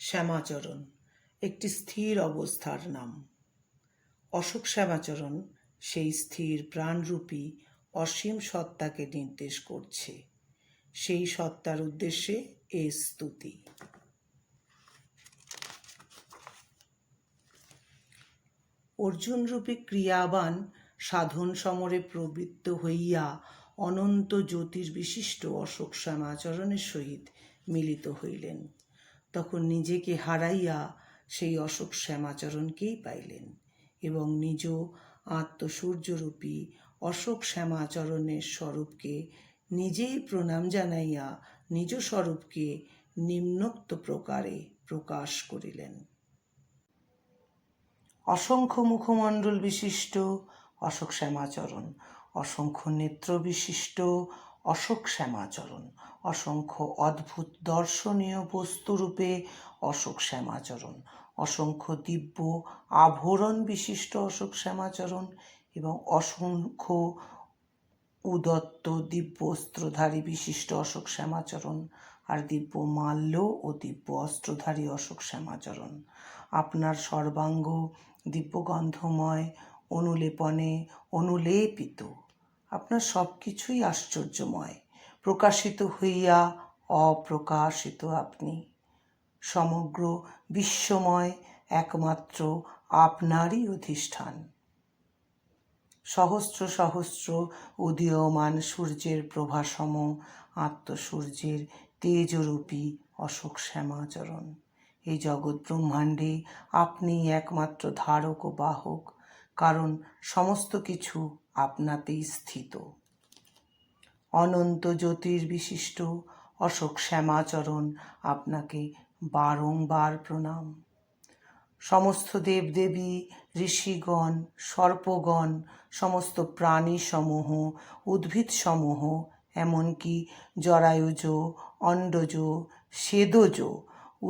শ্যামাচরণ একটি স্থির অবস্থার নাম। অশোক শ্যামাচরণ সেই স্থির প্রাণরূপী অসীম সত্তাকে নির্দেশ করছে। সেই সত্তার উদ্দেশ্যে এ স্তুতি। অর্জুনরূপী ক্রিয়াবান সাধন সমরে প্রবৃত্ত হইয়া অনন্ত জ্যোতির্বিশিষ্ট অশোক শ্যামাচরণের সহিত মিলিত হইলেন। তখন নিজেকে হারাইয়া সেই অশোক শ্যামাচরণকেই পাইলেন এবং নিজ আত্মসূর্যরূপী অশোক শ্যামাচরণের স্বরূপকে নিজেই প্রণাম জানাইয়া নিজ স্বরূপকে নিম্নোক্ত প্রকারে প্রকাশ করিলেন। অসংখ্য মুখমণ্ডল বিশিষ্ট অশোক শ্যামাচরণ, অসংখ্য নেত্র বিশিষ্ট অশোক শ্যামাচরণ, অসংখ্য অদ্ভুত দর্শনীয় বস্তুরূপে অশোক শ্যামাচরণ, অসংখ্য দিব্য আভরণ বিশিষ্ট অশোক শ্যামাচরণ এবং অসংখ্য উদত্ত দিব্য অস্ত্রধারী বিশিষ্ট অশোক শ্যামাচরণ আর দিব্য মাল্য ও দিব্য অস্ত্রধারী অশোক শ্যামাচরণ। আপনার সর্বাঙ্গ দিব্যগন্ধময়, অনুলেপনে অনুলেপিত। আপনার সব কিছুই আশ্চর্যময়, প্রকাশিত হইয়া অপ্রকাশিত আপনি। সমগ্র বিশ্বময় একমাত্র আপনারই অধিষ্ঠান। সহস্র সহস্র উদীয়মান সূর্যের প্রভাসম আত্মসূর্যের তেজরূপী অশোক শ্যামাচরণ। এই জগৎ ব্রহ্মাণ্ডে আপনি একমাত্র ধারক ও বাহক, কারণ সমস্ত কিছু আপনাতেই স্থিত। অনন্ত জ্যোতির্বিশিষ্ট অশোক শ্যামাচরণ, আপনাকে বারংবার প্রণাম। সমস্ত দেবদেবী, ঋষিগণ, সর্পগণ, সমস্ত প্রাণীসমূহ, উদ্ভিদসমূহ, এমনকি জরায়ুজ, অণ্ডজ, স্বেদজ,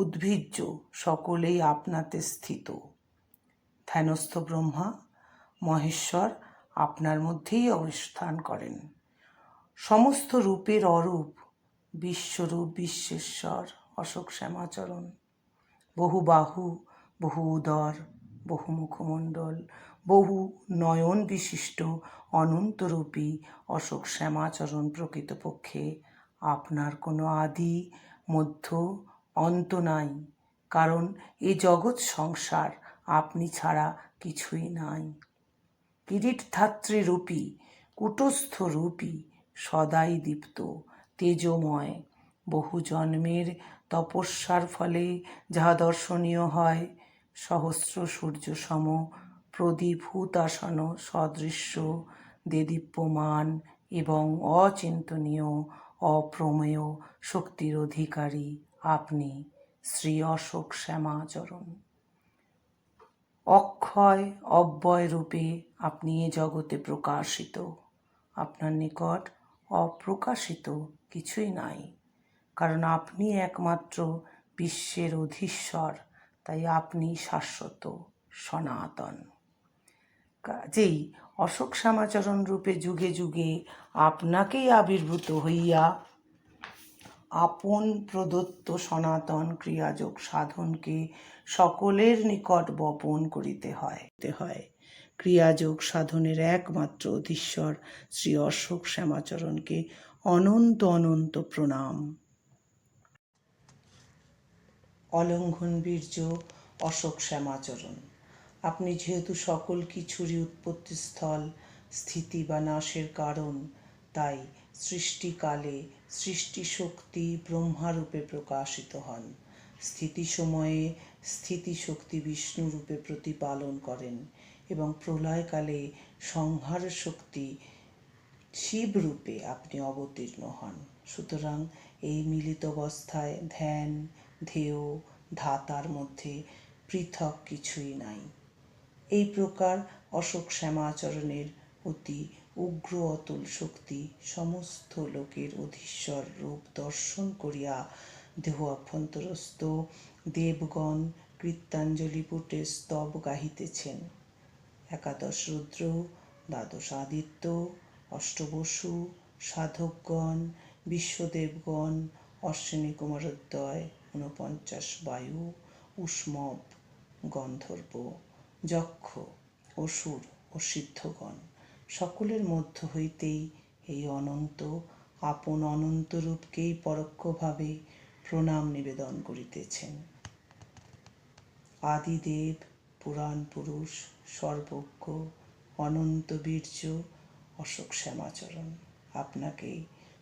উদ্ভিজ্জ সকলেই আপনাতে স্থিত। ধ্যানস্থ ব্রহ্মা মহেশ্বর আপনার মধ্যেই অবস্থান করেন। সমস্ত রূপের অরূপ, বিশ্বরূপ বিশ্বেশ্বর অশোক শ্যামাচরণ। বহু বাহু, বহু উদর, বহু মুখমণ্ডল, বহু নয়ন বিশিষ্ট অনন্তরূপী অশোক শ্যামাচরণ প্রকৃতপক্ষে আপনার কোনো আদি, মধ্য, অন্ত নাই, কারণ এ জগৎ সংসার আপনি ছাড়া কিছুই নাই। কিরীটধাত্রী রূপী, কূটস্থ রূপী, সদাই দীপ্ত, তেজময়, বহু জন্মের তপস্যার ফলে যাহা দর্শনীয় হয়, সহস্র সূর্যসম প্রদীপ হুতাসন সদৃশ্য দেদীপ্যমান এবং অচিন্তনীয় অপ্রমেয় শক্তির অধিকারী আপনি শ্রী অশোক শ্যামাচরণ। অক্ষয় অব্যয় রূপে আপনি এ জগতে প্রকাশিত। আপনার নিকট অপ্রকাশিত কিছুই নাই, কারণ আপনি একমাত্র বিশ্বের অধীশ্বর, তাই আপনি শাশ্বত সনাতন। কাজেই অশোক শ্যামাচরণ রূপে যুগে যুগে আপনাকেই আবির্ভূত হইয়া আপন প্রদত্ত সনাতন ক্রিয়াযোগ সাধনকে সকলের নিকট বপন করিতে হয়। ক্রিয়াযোগ সাধনের একমাত্র অধীশ্বর শ্রী অশোক শ্যামাচরণকে অনন্ত অনন্ত প্রণাম। অলঙ্ঘন বীর্য অশোক শ্যামাচরণ, আপনি যেহেতু সকল কিছুরই উৎপত্তিস্থল, স্থিতি বা নাশের কারণ, তাই সৃষ্টিকালে সৃষ্টিশক্তি ব্রহ্মারূপে প্রকাশিত হন। স্থিতি সময়ে স্থিতিশক্তি বিষ্ণুরূপে প্রতিপালন করেন এবং প্রলয়কালে সংহার শক্তি শিবরূপে আপনি অবতীর্ণ হন। সুতরাং এই মিলিত অবস্থায় ধ্যান, ধ্যেয়, ধাতার মধ্যে পৃথক কিছুই নাই। এই প্রকার অশোক শ্যামাচরণের অতি উগ্র অতুল শক্তি সমস্ত লোকের অধীশ্বর রূপ দর্শন করিয়া দেহ অভ্যন্তরস্থ দেবগণ কৃত্যাঞ্জলিপুটে স্তব গাহিতেছেন। একাদশ রুদ্র, দ্বাদশ আদিত্য, অষ্টবসু, সাধকগণ, বিশ্বদেবগণ, অশ্বিনী কুমারোদয়, ঊনপঞ্চাশ বায়ু, উষ্মব, গন্ধর্ব, যক্ষ, অসুর ও সিদ্ধগণ সকলের মধ্য হইতেই এই অনন্ত আপন অনন্তরূপকেই পরোক্ষভাবে প্রণাম নিবেদন করিতেছেন। আদিদেব, পুরাণ পুরুষ, সর্বজ্ঞ, অনন্ত বীর্য অশোক শ্যামাচরণ আপনাকে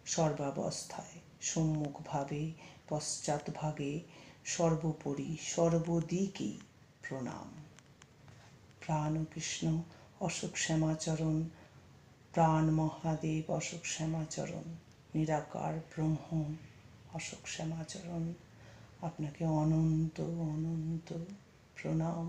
সর্বাবস্থায়, সম্মুখভাবে, পশ্চাৎভাগে, সর্বোপরি সর্বদিকেই প্রণাম। প্রাণকৃষ্ণ অশোক শ্যামাচরণ, প্রাণ মহাদেব অশোক শ্যামাচরণ, নিরাকার ব্রহ্ম অশোক শ্যামাচরণ আপনাকে অনন্ত অনন্ত প্রণাম।